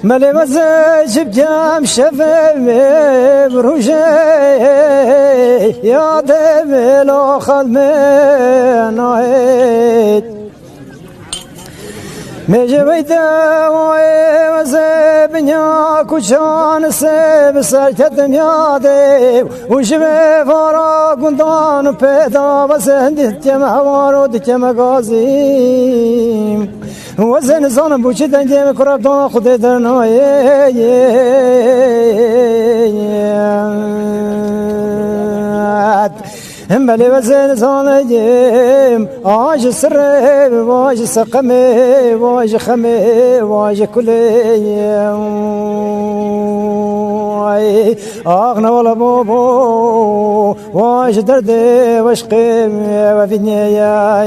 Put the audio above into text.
ملي مزاج بجام شفاف بروجي يا دبلو خذ من عيد مجي بيدا وزبنيا كوشان سب سرتت ميادي وشبه فارا قندان پیدا بسند تيما وارد تيما غازيم وزن زانم بوچه دنگه کرب دان خود درنای هم بلی وزن زانم آج سره واج سقمه واج خمه واج کلی آغنا ولا بابو واج درده وشقم وفي النهاية